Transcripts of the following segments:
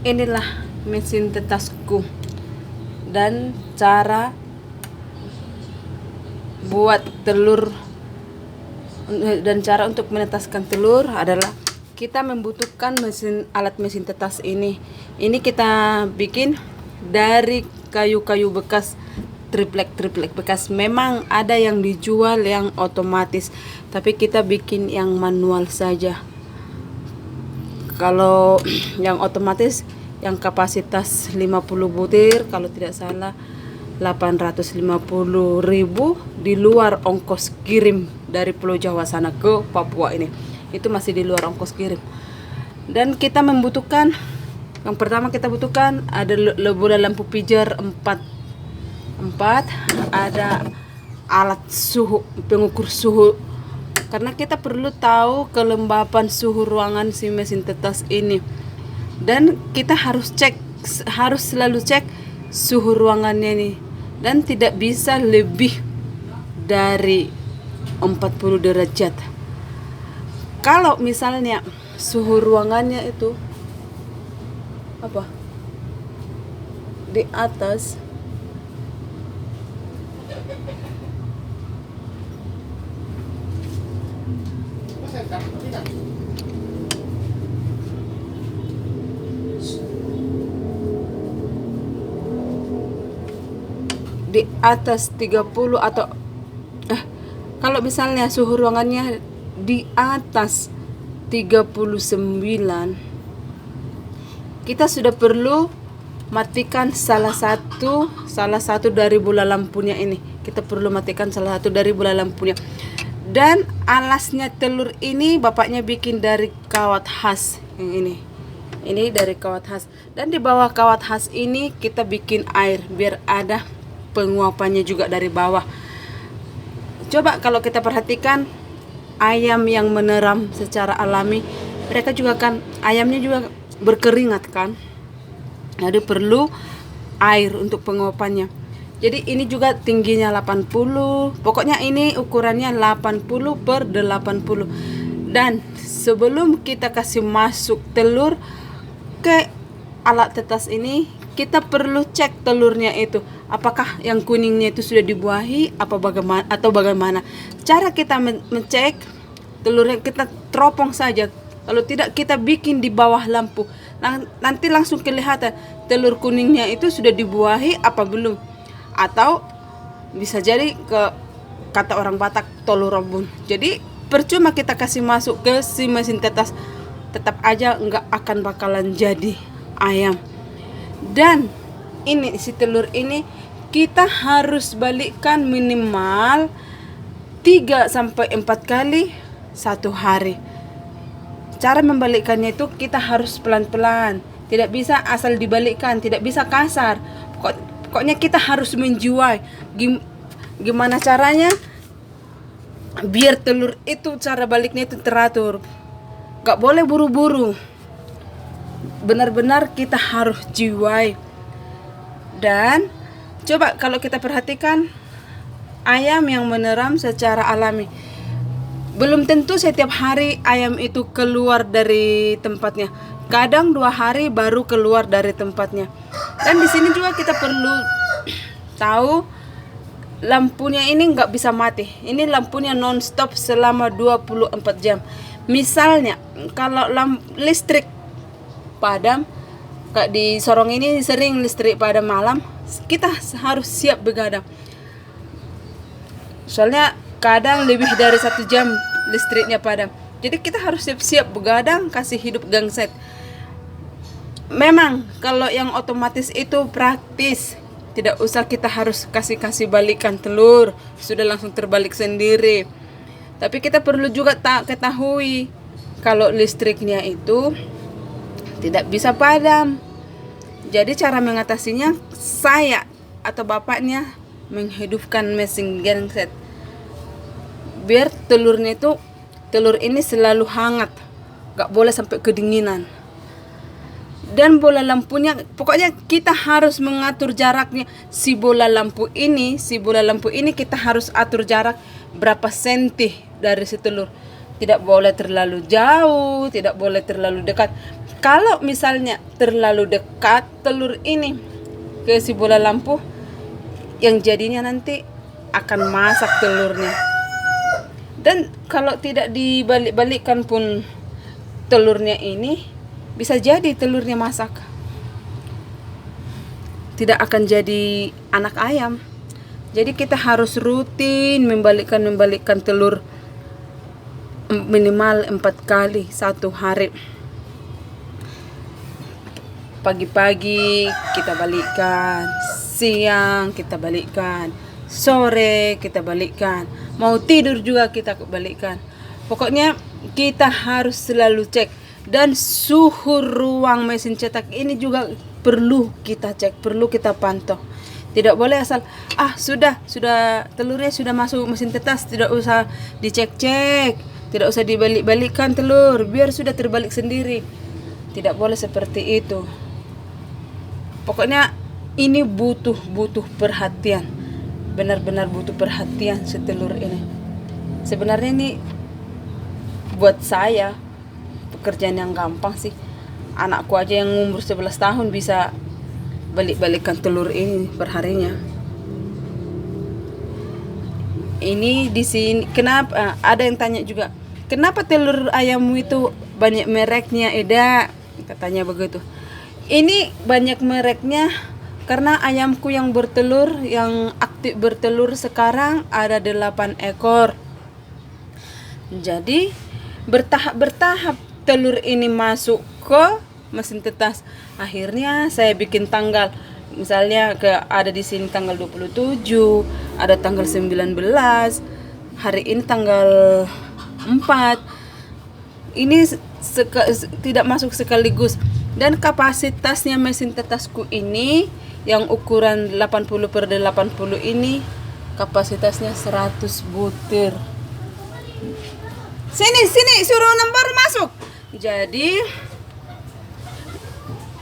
Inilah mesin tetasku dan cara buat telur, dan cara untuk menetaskan telur adalah kita membutuhkan alat mesin tetas ini. Ini kita bikin dari kayu-kayu bekas, triplek bekas. Memang ada yang dijual yang otomatis, tapi kita bikin yang manual saja. Kalau yang otomatis yang kapasitas 50 butir kalau tidak salah 850.000 di luar ongkos kirim dari Pulau Jawa sana ke Papua ini. Itu masih di luar ongkos kirim. Dan kita membutuhkan, yang pertama kita butuhkan ada bola lampu pijar 4, ada alat suhu, pengukur suhu, karena kita perlu tahu kelembapan suhu ruangan si mesin tetas ini. Dan kita harus selalu cek suhu ruangannya nih, dan tidak bisa lebih dari 40 derajat. Kalau misalnya suhu ruangannya itu di atas di atas 30 atau kalau misalnya suhu ruangannya di atas 39, kita sudah perlu matikan salah satu dari bola lampunya ini. Kita perlu matikan salah satu dari bola lampunya. Dan alasnya telur ini bapaknya bikin dari kawat khas yang ini. Ini dari kawat khas. Dan di bawah kawat khas ini kita bikin air biar ada penguapannya juga dari bawah. Coba kalau kita perhatikan ayam yang meneram secara alami, mereka juga kan ayamnya juga berkeringat kan. Jadi perlu air untuk penguapannya. Jadi ini juga tingginya 80. Pokoknya ini ukurannya 80/80. Dan sebelum kita kasih masuk telur ke alat tetas ini, kita perlu cek telurnya itu apakah yang kuningnya itu sudah dibuahi atau bagaimana. Cara kita mencek telurnya, kita teropong saja. Kalau tidak, kita bikin di bawah lampu. Nanti langsung kelihatan telur kuningnya itu sudah dibuahi apa belum. Atau bisa jadi kata orang Batak telur rebun. Jadi percuma kita kasih masuk ke si mesin tetas, tetap aja nggak akan bakalan jadi ayam. Dan ini si telur ini kita harus balikkan minimal 3-4 kali satu hari. Cara membalikkannya itu kita harus pelan-pelan, tidak bisa asal dibalikkan, tidak bisa kasar. Pokoknya kita harus menjual. Gimana caranya biar telur itu cara baliknya itu teratur, gak boleh buru-buru. Benar-benar kita harus jiwai. Dan coba kalau kita perhatikan ayam yang meneram secara alami, belum tentu setiap hari ayam itu keluar dari tempatnya. Kadang 2 hari baru keluar dari tempatnya. Dan di sini juga kita perlu tahu lampunya ini nggak bisa mati. Ini lampunya non-stop selama 24 jam. Misalnya kalau listrik padam, kayak di Sorong ini sering listrik padam malam, kita harus siap begadang. Soalnya kadang lebih dari 1 jam listriknya padam. Jadi kita harus siap-siap begadang, kasih hidup gangset. Memang kalau yang otomatis itu praktis, tidak usah kita harus kasih balikan telur, sudah langsung terbalik sendiri. Tapi kita perlu juga ketahui kalau listriknya itu tidak bisa padam. Jadi cara mengatasinya, saya atau bapaknya menghidupkan mesin genset biar telur ini selalu hangat, gak boleh sampai kedinginan. Dan bola lampunya, pokoknya kita harus mengatur jaraknya. Si bola lampu ini kita harus atur jarak berapa senti dari si telur. Tidak boleh terlalu jauh, tidak boleh terlalu dekat. Kalau misalnya terlalu dekat telur ini ke si bola lampu, yang jadinya nanti akan masak telurnya. Dan kalau tidak dibalik-balikkan pun telurnya ini, bisa jadi telurnya masak, tidak akan jadi anak ayam. Jadi kita harus rutin membalikkan telur minimal 4 kali satu hari. Pagi-pagi kita balikkan, siang kita balikkan, sore kita balikkan, mau tidur juga kita balikkan. Pokoknya kita harus selalu cek. Dan suhu ruang mesin cetak ini juga perlu kita cek, perlu kita pantau. Tidak boleh asal sudah telurnya sudah masuk mesin tetas, tidak usah dicek-cek, tidak usah dibalik-balikkan telur, biar sudah terbalik sendiri. Tidak boleh seperti itu. Pokoknya ini butuh perhatian, benar-benar butuh perhatian si telur ini. Sebenarnya ini buat saya pekerjaan yang gampang sih. Anakku aja yang umur 11 tahun bisa balik-balikkan telur ini perharinya. Ini di sini kenapa ada yang tanya juga, kenapa telur ayammu itu banyak mereknya, Eda? Katanya begitu. Ini banyak mereknya karena ayamku yang bertelur, yang aktif bertelur sekarang ada 8 ekor. Jadi bertahap telur ini masuk ke mesin tetas. Akhirnya saya bikin tanggal. Misalnya ada di sini tanggal 27, ada tanggal 19, hari ini tanggal 4. Ini tidak masuk sekaligus. Dan kapasitasnya mesin tetasku ini yang ukuran 80/80 ini kapasitasnya 100 butir. Sini suruh nomor masuk. Jadi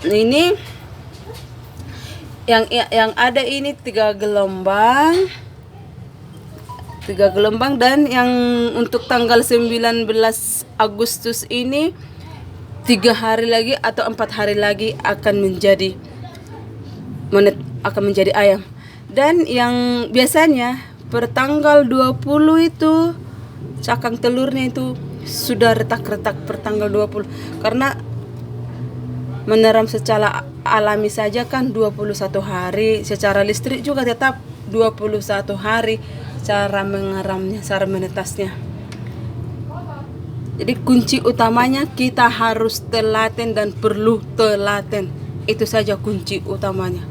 ini yang ada ini 3 gelombang dan yang untuk tanggal 19 Agustus ini 3 hari lagi atau 4 hari lagi akan menjadi ayam. Dan yang biasanya per tanggal 20 itu cakang telurnya itu sudah retak-retak per tanggal 20, karena meneram secara alami saja kan 21 hari, secara listrik juga tetap 21 hari cara mengeramnya, cara menetasnya. Jadi kunci utamanya kita harus telaten dan perlu telaten. Itu saja kunci utamanya.